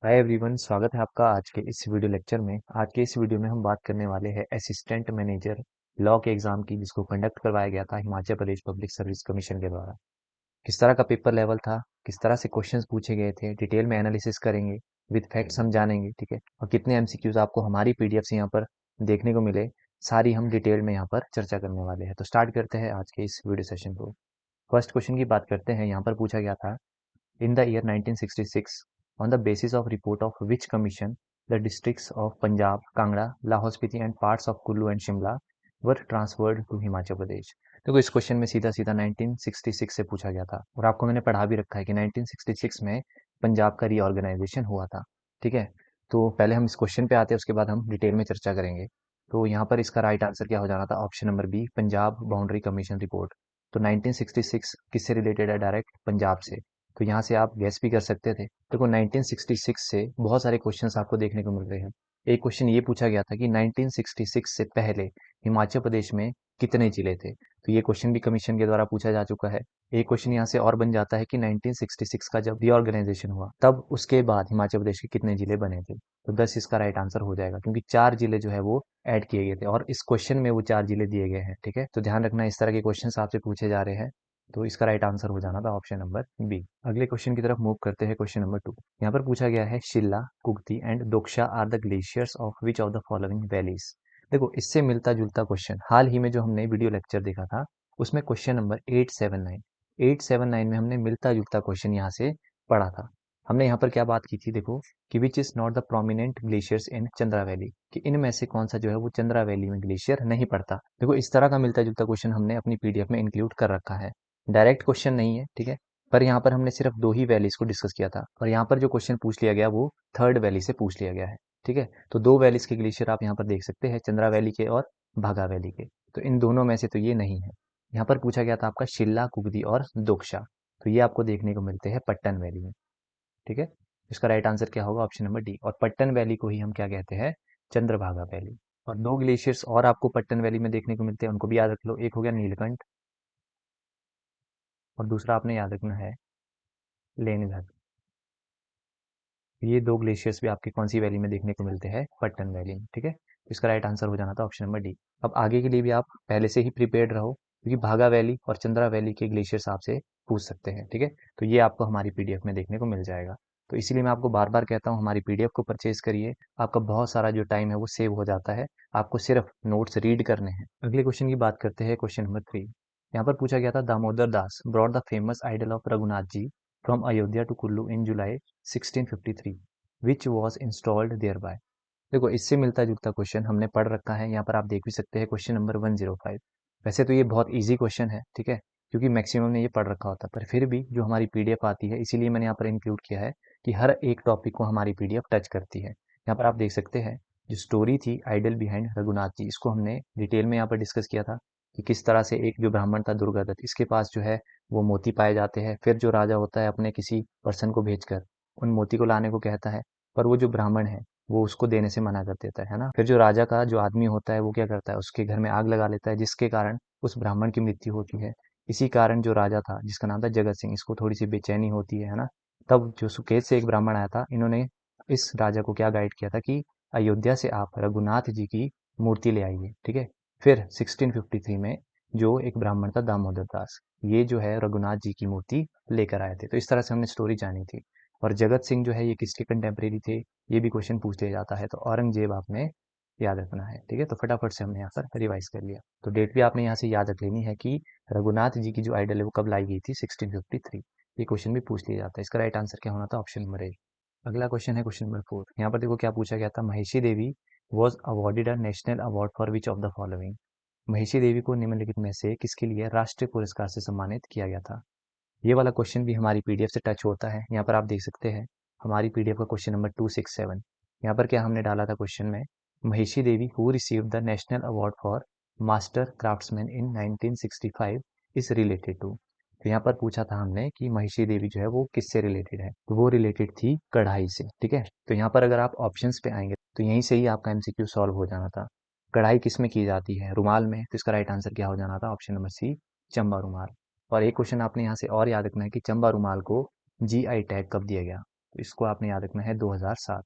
Hi everyone, स्वागत है आपका आज के इस वीडियो लेक्चर में। आज के इस वीडियो में हम बात करने वाले हैं असिस्टेंट मैनेजर लॉ के एग्जाम की, जिसको कंडक्ट करवाया गया था Himachal Pradesh public service commission के द्वारा। किस तरह का पेपर लेवल था, किस तरह से क्वेश्चंस पूछे गए थे, डिटेल में एनालिसिस करेंगे, विद फैक्ट्स हम जानेंगे, ठीक है। और कितने एमसीक्यूज आपको हमारी पीडीएफ से यहाँ पर देखने को मिले, सारी हम डिटेल में यहाँ पर चर्चा करने वाले हैं। तो स्टार्ट करते हैं आज के इस वीडियो सेशन को। फर्स्ट क्वेश्चन की बात करते हैं। यहाँ पर पूछा गया था, in the year 1966, on the basis of report of which commission, the districts of Punjab, Kangra, Lahore Spiti and parts of Kullu and Shimla were transferred to Himachal Pradesh. देखो, इस क्वेश्चन में सीधा सीधा 1966 से पूछा गया था और आपको मैंने पढ़ा भी रखा है कि 1966 में पंजाब का रीऑर्गेनाइजेशन हुआ था, ठीक है। तो पहले हम इस क्वेश्चन पे आते हैं, उसके बाद हम डिटेल में चर्चा करेंगे। तो यहाँ पर इसका राइट आंसर क्या हो जाना था? Option number B, Punjab boundary commission report. तो 1966 किससे रिलेटेड है? डायरेक्ट पंजाब से। तो यहाँ से आप गैस भी कर सकते थे। देखो, 1966 से बहुत सारे क्वेश्चंस आपको देखने को मिल रहे हैं। एक क्वेश्चन ये पूछा गया था कि 1966 से पहले हिमाचल प्रदेश में कितने जिले थे। तो ये क्वेश्चन भी कमीशन के द्वारा पूछा जा चुका है। एक क्वेश्चन यहाँ से और बन जाता है कि 1966 का जब रीऑर्गेनाइजेशन हुआ, तब उसके बाद हिमाचल प्रदेश के कितने जिले बने थे। तो 10 इसका राइट आंसर हो जाएगा, क्योंकि 4 जिले जो है वो ऐड किए गए थे और इस क्वेश्चन में वो 4 जिले दिए गए हैं, ठीक है। तो ध्यान रखना, इस तरह के क्वेश्चन आपसे पूछे जा रहे हैं। तो इसका राइट आंसर हो जाना था ऑप्शन नंबर बी। अगले क्वेश्चन की तरफ मूव करते हैं। क्वेश्चन नंबर 2, यहाँ पर पूछा गया है, Shilla, Kugti and Doksha are the glaciers of which of the following valleys. देखो, इससे मिलता जुलता क्वेश्चन हाल ही में जो हमने वीडियो लेक्चर देखा था, उसमें क्वेश्चन नंबर 879 में हमने मिलता जुलता क्वेश्चन यहाँ से पढ़ा था। हमने यहाँ पर क्या बात की थी? देखो, कि which is not the prominent glaciers in Chandra valley, कि इनमें से कौन सा जो है वो चंद्रा वैली में ग्लेशियर नहीं पड़ता। देखो, इस तरह का मिलता जुलता क्वेश्चन हमने अपनी पीडीएफ में इंक्लूड कर रखा है। डायरेक्ट क्वेश्चन नहीं है, ठीक है, पर यहाँ पर हमने सिर्फ 2 ही वैलीज को डिस्कस किया था और यहाँ पर जो क्वेश्चन पूछ लिया गया वो थर्ड वैली से पूछ लिया गया है, ठीक है। तो 2 वैलीज के ग्लेशियर आप यहाँ पर देख सकते हैं, चंद्रा वैली के और भागा वैली के। तो इन दोनों में से तो ये नहीं है। यहाँ पर पूछा गया था आपका शिल्ला, कुगदी और दोकशा। तो ये आपको देखने को मिलते हैं पट्टन वैली में, ठीक है। इसका राइट आंसर क्या होगा? Option number D. और पट्टन वैली को ही हम क्या कहते हैं? चंद्रभागा वैली। और 2 ग्लेशियर्स और आपको पट्टन वैली में देखने को मिलते हैं, उनको भी याद रख लो। एक हो गया नीलकंठ और दूसरा आपने याद रखना है लेनिधर। ये 2 ग्लेशियर्स भी आपके कौन सी वैली में देखने को मिलते हैं? पट्टन वैली में, ठीक है। तो इसका राइट आंसर हो जाना था ऑप्शन नंबर डी। अब आगे के लिए भी आप पहले से ही प्रिपेयर्ड रहो, क्योंकि भागा वैली और चंद्रा वैली के ग्लेशियर्स आपसे पूछ सकते हैं, ठीक है। तो ये आपको हमारी पीडीएफ में देखने को मिल जाएगा। तो इसीलिए मैं आपको बार बार कहता हूँ, हमारी पीडीएफ को परचेज करिए। आपका बहुत सारा जो टाइम है वो सेव हो जाता है। आपको सिर्फ नोट्स रीड करने हैं। अगले क्वेश्चन की बात करते हैं। क्वेश्चन नंबर 3, यहाँ पर पूछा गया था, Damodar Das brought the famous idol of Raghunath ji from Ayodhya to Kullu in July 1653, which was installed there by. देखो, इससे मिलता जुलता क्वेश्चन हमने पढ़ रखा है, यहाँ पर आप देख भी सकते हैं। Question number 105। वैसे तो ये बहुत इजी क्वेश्चन है, ठीक है, क्योंकि मैक्सिमम ने ये पढ़ रखा होता है, पर फिर भी जो हमारी पीडीएफ आती है, इसीलिए मैंने यहाँ पर इंक्लूड किया है कि हर एक टॉपिक को हमारी पीडीएफ टच करती है। यहाँ पर आप देख सकते हैं, जो स्टोरी थी आइडल बिहाइंड रघुनाथ जी, इसको हमने डिटेल में यहाँ पर डिस्कस किया था कि किस तरह से एक जो ब्राह्मण था दुर्गादत्त, इसके पास जो है वो मोती पाए जाते हैं। फिर जो राजा होता है अपने किसी पर्सन को भेजकर उन मोती को लाने को कहता है, पर वो जो ब्राह्मण है वो उसको देने से मना कर देता है ना। फिर जो राजा का जो आदमी होता है वो क्या करता है, उसके घर में आग लगा लेता है, जिसके कारण उस ब्राह्मण की मृत्यु होती है। इसी कारण जो राजा था, जिसका नाम था जगत सिंह, इसको थोड़ी सी बेचैनी होती है ना। तब जो सुकेत से एक ब्राह्मण आया था, इन्होंने इस राजा को क्या गाइड किया था कि अयोध्या से आप रघुनाथ जी की मूर्ति ले आइए, ठीक है। फिर 1653 में जो एक ब्राह्मण था दामोदर दास, ये जो है रघुनाथ जी की मूर्ति लेकर आए थे। तो इस तरह से हमने स्टोरी जानी थी। और जगत सिंह जो है ये किसके कंटेम्प्रेरी थे, ये भी क्वेश्चन पूछ लिया जाता है। तो औरंगजेब आपने याद रखना है, ठीक है। तो फटाफट से हमने यहाँ पर रिवाइज कर लिया। तो डेट भी आपने यहाँ से याद रख लेनी है कि रघुनाथ जी की जो आइडल है वो कब लाई गई थी? 1653। ये क्वेश्चन भी पूछ लिया जाता है। इसका राइट आंसर क्या होना था? Option number A. अगला क्वेश्चन है क्वेश्चन नंबर 4। यहाँ पर देखो क्या पूछा गया था, Mahishi Devi was awarded a national award for which of the following. Mahishi Devi को निम्नलिखित में से किसके लिए राष्ट्रीय पुरस्कार से सम्मानित किया गया था। ये वाला क्वेश्चन भी हमारी पीडीएफ से टच होता है। यहाँ पर आप देख सकते हैं हमारी पीडीएफ का क्वेश्चन नंबर 267। यहाँ पर क्या हमने डाला था क्वेश्चन में, Mahishi Devi who received the national award for master craftsman in 1965 is related to. तो यहाँ पर पूछा था हमने कि महिषी देवी जो है वो किससे रिलेटेड है, तो वो रिलेटेड थी कढ़ाई से, ठीक है। तो यहाँ पर अगर आप ऑप्शंस पे आएंगे तो यहीं से ही आपका एमसीक्यू सॉल्व हो जाना था। कढ़ाई किस में की जाती है? रुमाल में। तो इसका राइट आंसर क्या हो जाना था? ऑप्शन नंबर सी, चंबा रुमाल। और एक क्वेश्चन आपने यहाँ से और याद रखना है कि चंबा रुमाल को जीआई टैग कब दिया गया? तो इसको आपने याद रखना है 2007।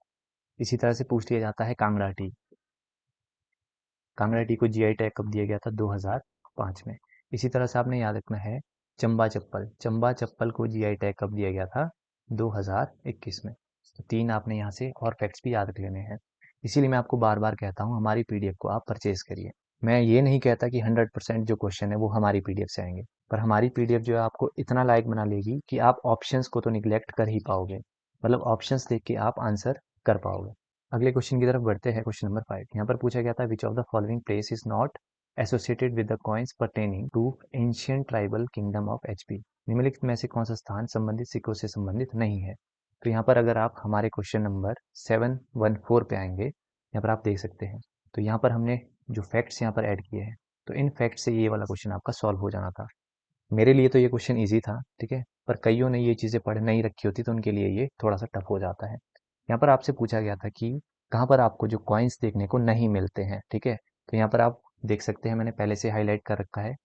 इसी तरह से पूछ लिया जाता है कांगड़ा टी। कांगड़ा टी को जीआई टैग कब दिया गया था? 2005 में। इसी तरह से आपने याद रखना है चंबा चप्पल। चंबा चप्पल को जीआई टैग कब दिया गया था? 2021 में। तो 3 आपने यहाँ से और फैक्ट्स भी याद रख लेने हैं। इसीलिए मैं आपको बार बार कहता हूँ हमारी पीडीएफ को आप परचेज करिए। मैं ये नहीं कहता कि 100% जो क्वेश्चन है वो हमारी पीडीएफ से आएंगे, पर हमारी पीडीएफ जो है आपको इतना लायक बना लेगी कि आप ऑप्शंस को तो निगलेक्ट कर ही पाओगे, मतलब ऑप्शंस देख के आप आंसर कर पाओगे। अगले क्वेश्चन की तरफ बढ़ते हैं। क्वेश्चन नंबर 5 यहाँ पर पूछा गया था which of the following place is not associated with the coins pertaining to ancient tribal kingdom of HP. निम्नलिखित में से कौन सा स्थान संबंधित सिक्कों से संबंधित नहीं है? तो यहाँ पर अगर आप हमारे क्वेश्चन नंबर 714 पे आएंगे, यहाँ पर आप देख सकते हैं, तो यहाँ पर हमने जो फैक्ट्स यहाँ पर ऐड किए हैं, तो इन फैक्ट से ये वाला क्वेश्चन आपका सॉल्व हो जाना था। मेरे लिए तो ये क्वेश्चन ईजी था, ठीक है, पर कईयों ने ये चीज़ें पढ़ नहीं रखी होती तो उनके लिए ये थोड़ा सा टफ हो जाता है। यहाँ पर आपसे पूछा गया था कि कहाँ पर आपको जो कॉइन्स देखने को नहीं मिलते हैं, ठीक है, तो यहाँ पर आप देख सकते हैं मैंने पहले से हाईलाइट कर रखा है।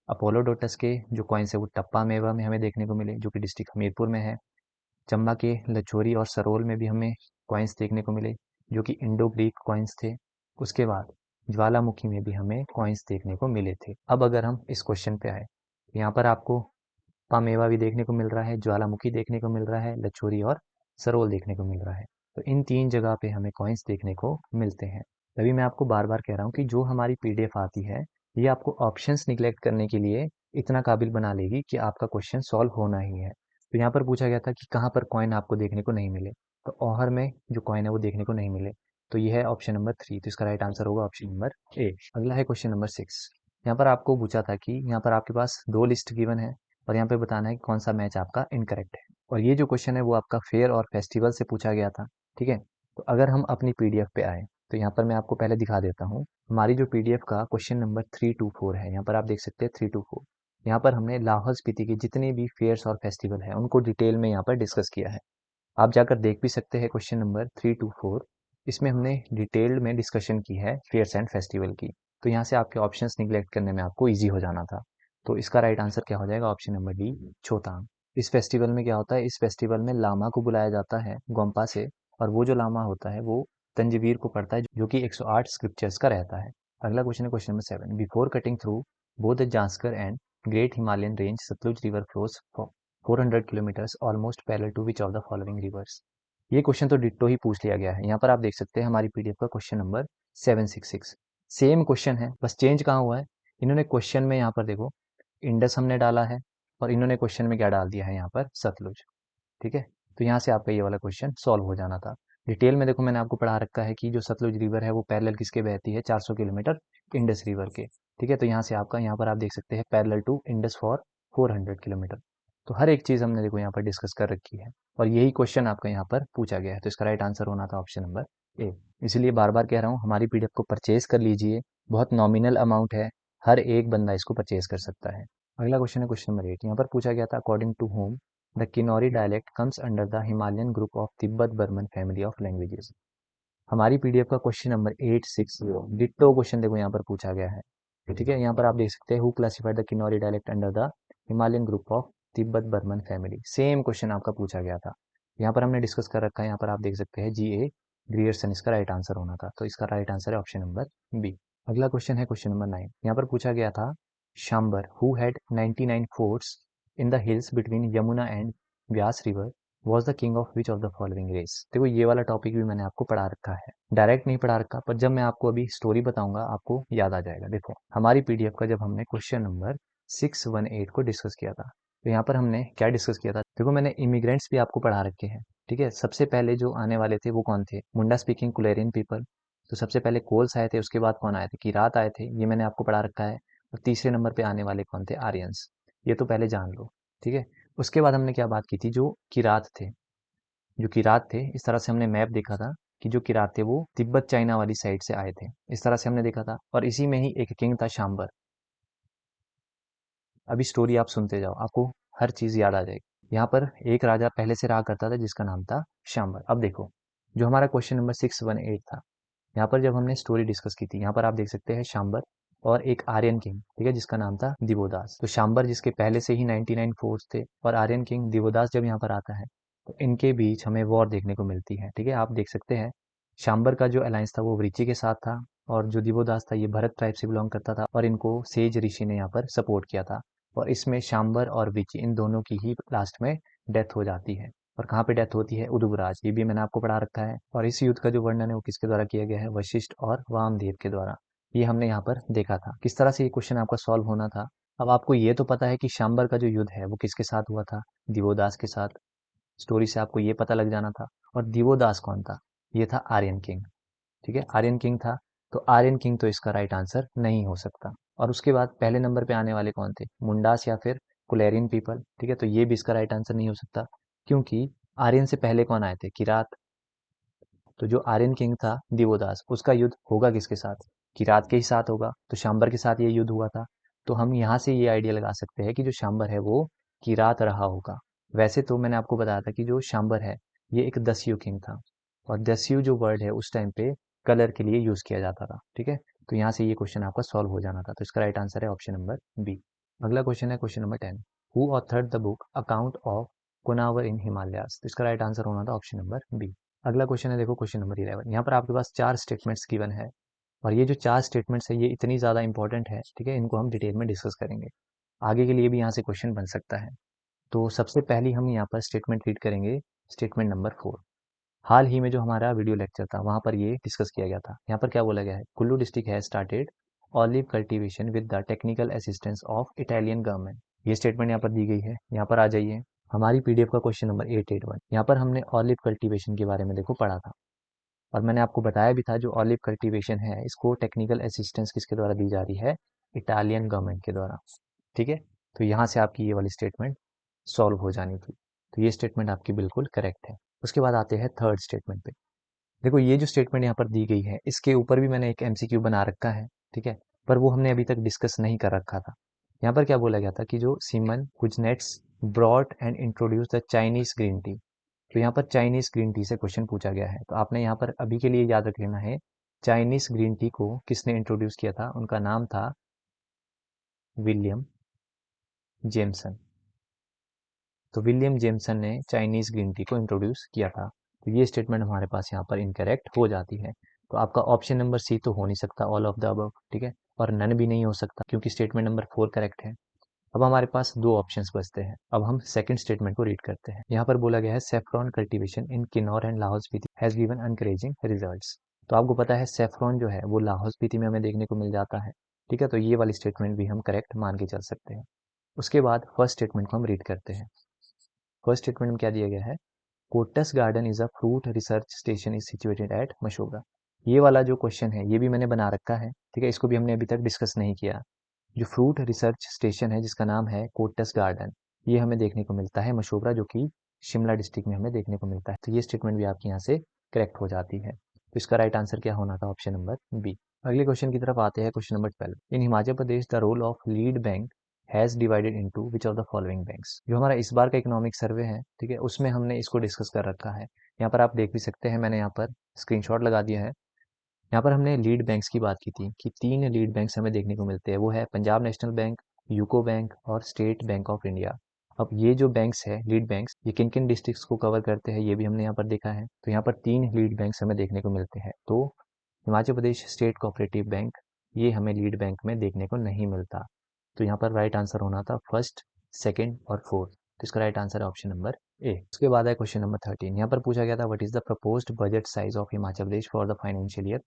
अपोलोडोटस के जो कॉइन्स है वो टप्पा मेवा में हमें देखने को मिले, जो कि डिस्ट्रिक्ट हमीरपुर में है। चंबा के लचोरी और सरोल में भी हमें कॉइन्स देखने को मिले, जो कि इंडो ग्रीक कॉइन्स थे। उसके बाद ज्वालामुखी में भी हमें कॉइन्स देखने को मिले थे। अब अगर हम इस क्वेश्चन पे आए, यहाँ पर आपको पामेवा भी देखने को मिल रहा है, ज्वालामुखी देखने को मिल रहा है, लचोरी और सरोल देखने को मिल रहा है। तो इन 3 जगह पे हमें कॉइन्स देखने को मिलते हैं। तभी मैं आपको बार बार कह रहा हूँ कि जो हमारी पीडीएफ आती है ये आपको ऑप्शंस निगलेक्ट करने के लिए इतना काबिल बना लेगी कि आपका क्वेश्चन सॉल्व होना ही है। तो यहाँ पर पूछा गया था कि कहाँ पर कॉइन आपको देखने को नहीं मिले, तो औहर में जो कॉइन है वो देखने को नहीं मिले, तो ये है ऑप्शन नंबर 3। तो इसका राइट आंसर होगा ऑप्शन नंबर ए। अगला है क्वेश्चन नंबर 6। यहाँ पर आपको पूछा था कि यहाँ पर आपके पास 2 लिस्ट गिवन है और यहाँ पे बताना है कि कौन सा मैच आपका इनकरेक्ट है। और ये जो क्वेश्चन है वो आपका फेयर और फेस्टिवल से पूछा गया था, ठीक है। तो अगर हम अपनी पीडीएफ पे आए, तो यहाँ पर मैं आपको पहले दिखा देता हूँ हमारी जो पीडीएफ का क्वेश्चन नंबर 324 है। यहाँ पर आप देख सकते हैं 324। यहाँ पर हमने लाहौल स्पीति के जितने भी फेयर्स और फेस्टिवल है उनको डिटेल में यहाँ पर डिस्कस किया है। आप जाकर देख भी सकते हैं क्वेश्चन नंबर 324। इसमें हमने डिटेल्ड में डिस्कशन की है फेयर्स एंड फेस्टिवल की। तो यहाँ से आपके ऑप्शंस निगलेक्ट करने में आपको ईजी हो जाना था। तो इसका राइट आंसर क्या हो जाएगा? Option number D, Chhotang. इस फेस्टिवल में क्या होता है? इस फेस्टिवल में लामा को बुलाया जाता है गोम्पा से, और वो जो लामा होता है वो तंजवीर को पढ़ता है, जो कि 108 स्क्रिप्चर्स का रहता है। अगला क्वेश्चन है question number 7। Before cutting through both the Zanskar and great Himalayan range Sutlej river flows 400 kilometres almost parallel to which of the following rivers. ये क्वेश्चन तो डिट्टो ही पूछ लिया गया है। यहाँ पर आप देख सकते हैं हमारी पीडीएफ का क्वेश्चन नंबर 766। सेम क्वेश्चन है, बस चेंज कहाँ हुआ है, इन्होंने क्वेश्चन में यहाँ पर देखो इंडस हमने डाला है और इन्होंने क्वेश्चन में क्या डाल दिया है यहाँ पर? सतलुज, ठीक है। तो यहाँ से आपका ये वाला क्वेश्चन सॉल्व हो जाना था। डिटेल में देखो मैंने आपको पढ़ा रखा है कि जो सतलुज रिवर है वो पैरेलल किसके बहती है? 400 किलोमीटर इंडस रिवर के, ठीक है। तो यहाँ से आपका यहाँ पर आप देख सकते हैं parallel to Indus for 400 kilometre. तो हर एक चीज़ हमने देखो यहाँ पर डिस्कस कर रखी है और यही क्वेश्चन आपका यहाँ पर पूछा गया है। तो इसका राइट आंसर होना था ऑप्शन नंबर ए। इसीलिए बार बार कह रहा हूँ हमारी पीडीएफ को परचेज कर लीजिए, बहुत नॉमिनल अमाउंट है, हर एक बंदा इसको परचेज कर सकता है। अगला क्वेश्चन है क्वेश्चन नंबर 8। यहाँ पर पूछा गया था according to whom the Kinnauri dialect comes under the Himalayan group of Tibet Burman family of languages. हमारी पीडीएफ का क्वेश्चन नंबर 860 डिट्टो क्वेश्चन देखो यहाँ पर पूछा गया है, ठीक है। यहाँ पर आप देख सकते हैं who classified the Kinnauri dialect under the Himalayan group of Tibet Burman family. Same question आपका पूछा गया था, यहाँ पर हमने डिस्कस कर रखा है। यहाँ पर आप देख सकते हैं G.A. ग्रियर्सन इसका राइट आंसर होना था। तो इसका राइट आंसर है ऑप्शन नंबर बी। अगला क्वेश्चन है क्वेश्चन नंबर 9। यहाँ पर पूछा गया था Shambar who had 99 forts in the hills between Yamuna and Vyas river was the king of which of the following race. देखो ये वाला टॉपिक भी मैंने आपको पढ़ा रखा है, डायरेक्ट नहीं पढ़ा रखा, पर जब मैं आपको अभी स्टोरी बताऊंगा आपको याद आ जाएगा। देखो हमारी पीडीएफ का जब हमने क्वेश्चन नंबर 618 को डिस्कस किया था, तो यहाँ पर हमने क्या डिस्कस किया था? देखो मैंने इमिग्रेंट्स भी आपको पढ़ा रखे हैं, ठीक है। सबसे पहले जो आने वाले थे वो कौन थे? मुंडा स्पीकिंग कुलेरियन पीपल। तो सबसे पहले कोल्स आए थे, उसके बाद कौन आए थे? किरात आए थे, ये मैंने आपको पढ़ा रखा है। और तीसरे नंबर पे आने वाले कौन थे? आर्यंस। ये तो पहले जान लो, ठीक है। उसके बाद हमने क्या बात की थी? जो किरात थे, जो किरात थे, इस तरह से हमने मैप देखा था कि जो किरात थे वो तिब्बत चाइना वाली साइड से आए थे, इस तरह से हमने देखा था। और इसी में ही एक किंग था शाम्बर। अभी स्टोरी आप सुनते जाओ, आपको हर चीज याद आ जाएगी। यहाँ पर एक राजा पहले से रहा करता था जिसका नाम था शाम्बर। अब देखो जो हमारा क्वेश्चन नंबर 618 था, यहाँ पर जब हमने स्टोरी डिस्कस की थी, यहाँ पर आप देख सकते हैं शाम्बर और एक आर्यन किंग, ठीक है, जिसका नाम था दिवोदास। तो शाम्बर जिसके पहले से ही 99 फोर्स थे और आर्यन किंग दिवोदास जब यहाँ पर आता है, तो इनके बीच हमें वॉर देखने को मिलती है। ठीक है, आप देख सकते हैं शांबर का जो अलायंस था वो वृची के साथ था, और जो दिवोदास था ये भरत ट्राइब से बिलोंग करता था, और इनको सेज ऋषि ने यहाँ पर सपोर्ट किया था। और इसमें शांबर और वृची इन दोनों की ही लास्ट में डेथ हो जाती है। और कहाँ पे डेथ होती है? उदुगराज, ये भी मैंने आपको पढ़ा रखा है। और इस युद्ध का जो वर्णन है वो किसके द्वारा किया गया है? वशिष्ठ और वामदेव के द्वारा। ये हमने यहाँ पर देखा था। किस तरह से ये क्वेश्चन आपका सॉल्व होना था? अब आपको ये तो पता है कि शांबर का जो युद्ध है वो किसके साथ हुआ था? दिवोदास के साथ। स्टोरी से आपको ये पता लग जाना था। और दिवोदास कौन था? ये था आर्यन किंग। ठीक है, आर्यन किंग था। तो आर्यन किंग तो इसका राइट आंसर नहीं हो सकता। और उसके बाद पहले नंबर पे आने वाले कौन थे? मुंडास या फिर कुलेरियन पीपल। ठीक है, तो ये भी इसका राइट आंसर नहीं हो सकता, क्योंकि आर्यन से पहले कौन आए थे? किरात। तो जो आर्यन किंग था दिवोदास, उसका युद्ध होगा किसके साथ? किरात के ही साथ होगा। तो शांबर के साथ ये युद्ध हुआ था। तो हम यहाँ से ये आइडिया लगा सकते हैं कि जो शांबर है वो किरात रहा होगा। वैसे तो मैंने आपको बताया था कि जो शांबर है ये एक दस्यु किंग था, और दस्यु जो वर्ड है उस टाइम पे कलर के लिए यूज किया जाता था। ठीक है, तो यहाँ से ये क्वेश्चन आपका सॉल्व हो जाना था। तो इसका राइट आंसर है ऑप्शन नंबर बी। अगला क्वेश्चन है question number 10। Who authored the book account of Kunawar in Himalayas? तो इसका राइट आंसर होना था ऑप्शन नंबर बी। अगला क्वेश्चन है, देखो क्वेश्चन नंबर 11। यहाँ पर आपके पास चार स्टेटमेंट्स गिवन है, और ये जो चार स्टेटमेंट्स है ये इतनी ज़्यादा इंपॉर्टेंट है। ठीक है, इनको हम डिटेल में डिस्कस करेंगे। आगे के लिए भी यहाँ से क्वेश्चन बन सकता है। तो सबसे पहली हम यहाँ पर स्टेटमेंट रीड करेंगे, स्टेटमेंट नंबर 4। हाल ही में जो हमारा वीडियो लेक्चर था वहाँ पर ये डिस्कस किया गया था। यहाँ पर क्या बोला गया है? Kullu district has started olive cultivation with the technical assistance of Italian government. ये स्टेटमेंट यहाँ पर दी गई है। यहाँ पर आ जाइए, हमारी पीडीएफ का क्वेश्चन नंबर 881। यहाँ पर हमने ऑलिव कल्टीवेशन के बारे में देखो पढ़ा था, और मैंने आपको बताया भी था जो ऑलिव कल्टीवेशन है इसको टेक्निकल असिस्टेंस किसके द्वारा दी जा रही है? इटालियन गवर्नमेंट के द्वारा। ठीक है, तो यहाँ से आपकी ये वाली स्टेटमेंट सॉल्व हो जानी थी। तो ये स्टेटमेंट आपकी बिल्कुल करेक्ट है। उसके बाद आते हैं थर्ड स्टेटमेंट पे। देखो ये जो स्टेटमेंट यहाँ पर दी गई है इसके ऊपर भी मैंने एक एमसीक्यू बना रखा है। ठीक है, पर वो हमने अभी तक डिस्कस नहीं कर रखा था। यहाँ पर क्या बोला गया था कि जो semen Kuznets brought and introduce the Chinese green tea. तो यहाँ पर चाइनीज ग्रीन टी से क्वेश्चन पूछा गया है। तो आपने यहाँ पर अभी के लिए याद रख लेना है, चाइनीज ग्रीन टी को किसने इंट्रोड्यूस किया था? उनका नाम था विलियम जेमसन। तो विलियम जेमसन ने चाइनीज ग्रीन टी को इंट्रोड्यूस किया था। तो ये स्टेटमेंट हमारे पास यहाँ पर इनकरेक्ट हो जाती है। तो आपका ऑप्शन नंबर सी तो हो नहीं सकता, ऑल ऑफ द अबव। ठीक है, और नन भी नहीं हो सकता क्योंकि स्टेटमेंट नंबर 4 करेक्ट है। अब हमारे पास दो ऑप्शंस बचते हैं। अब हम सेकंड स्टेटमेंट को रीड करते हैं। यहाँ पर बोला गया है saffron cultivation in Kinnaur and Lahaul Spiti has given encouraging results. तो आपको पता है सेफ्रॉन जो है वो लाहौल स्पीति में हमें देखने को मिल जाता है। ठीक है, तो ये वाली स्टेटमेंट भी हम करेक्ट मान के चल सकते हैं। उसके बाद फर्स्ट स्टेटमेंट को हम रीड करते हैं। फर्स्ट स्टेटमेंट में क्या दिया गया है? Quotes garden is a fruit research station is situated eight Mashobra. ये वाला जो क्वेश्चन है ये भी मैंने बना रखा है। ठीक है, इसको भी हमने अभी तक डिस्कस नहीं किया। जो फ्रूट रिसर्च स्टेशन है जिसका नाम है कोटस गार्डन, ये हमें देखने को मिलता है मशोबरा, जो कि शिमला डिस्ट्रिक्ट में हमें देखने को मिलता है। तो ये स्टेटमेंट भी आपकी यहाँ से करेक्ट हो जाती है। तो इसका राइट आंसर क्या होना था? Option number B. अगले क्वेश्चन की तरफ आते हैं, question number 12। In Himachal Pradesh the role of lead bank has divided into which of the following banks. जो हमारा इस बार का इकोनॉमिक सर्वे है, ठीक है, उसमें हमने इसको डिस्कस कर रखा है। यहाँ पर आप देख भी सकते हैं, मैंने यहाँ पर स्क्रीनशॉट लगा दिया है। यहाँ पर हमने लीड बैंक्स की बात की थी कि तीन लीड बैंक्स हमें देखने को मिलते हैं। वो है Punjab national bank, UCO bank और स्टेट बैंक ऑफ इंडिया। अब ये जो बैंक्स है लीड बैंक्स, ये किन किन डिस्ट्रिक्ट्स को कवर करते हैं ये भी हमने यहाँ पर देखा है। तो यहाँ पर तीन लीड बैंक्स हमें देखने को मिलते हैं। तो Himachal Pradesh state cooperative bank, ये हमें लीड बैंक में देखने को नहीं मिलता। तो यहाँ पर राइट आंसर होना था फर्स्ट, सेकेंड और फोर्थ। तो इसका राइट आंसर है ऑप्शन नंबर ए। उसके बाद है क्वेश्चन नंबर 13। यहाँ पर पूछा गया था what is the proposed budget size of Himachal Pradesh for the financial year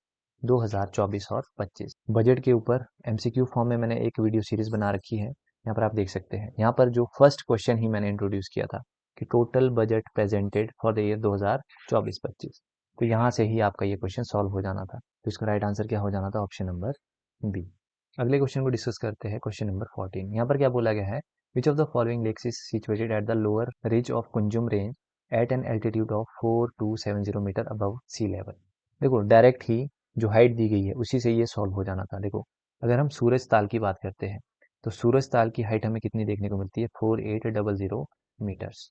2024 और 25। बजट के ऊपर एमसीक्यू फॉर्म में मैंने एक वीडियो सीरीज बना रखी है, यहाँ पर आप देख सकते हैं। यहाँ पर जो फर्स्ट क्वेश्चन ही मैंने इंट्रोड्यूस किया था कि total budget presented for the year 2024-25। तो यहाँ से ही आपका ये क्वेश्चन सॉल्व हो जाना था। तो इसका राइट आंसर क्या हो जाना था? Option number B. अगले क्वेश्चन को डिस्कस करते हैं, क्वेश्चन नंबर 14। यहाँ पर क्या बोला गया है? Which of the following lakes is situated at the lower ridge of Kunzum range at an altitude of 4270 metre above sea level. देखो डायरेक्ट ही जो हाइट दी गई है उसी से ये सॉल्व हो जाना था। देखो अगर हम सूरज ताल की बात करते हैं तो सूरज ताल की हाइट हमें कितनी देखने को मिलती है? 4800 मीटर्स।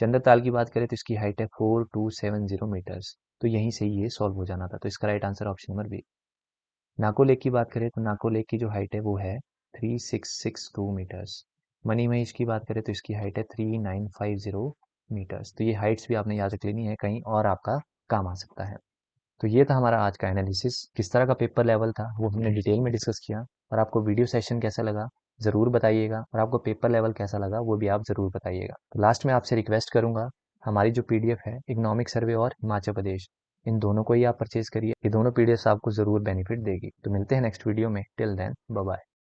चंद्र ताल की बात करें तो इसकी हाइट है 4270 मीटर्स। तो यहीं से ये सॉल्व हो जाना था। तो इसका right answer option number B. Nako lake की बात करें तो नाको लेक की जो हाइट है वो है 3662 मीटर्स। मनी महेश की बात करें तो इसकी हाइट है 3950 मीटर्स। तो ये हाइट्स भी आपने याद रख लेनी है, कहीं और आपका काम आ सकता है। तो ये था हमारा आज का एनालिसिस। किस तरह का पेपर लेवल था वो हमने डिटेल में डिस्कस किया। और आपको वीडियो सेशन कैसा लगा ज़रूर बताइएगा, और आपको पेपर लेवल कैसा लगा वो भी आप ज़रूर बताइएगा। तो लास्ट में आपसे रिक्वेस्ट करूंगा, हमारी जो पीडीएफ है इकोनॉमिक सर्वे और हिमाचल प्रदेश, इन दोनों को ही आप परचेज करिए। ये दोनों पीडीएफ आपको ज़रूर बेनिफिट देगी। तो मिलते हैं नेक्स्ट वीडियो में। Till then bye bye.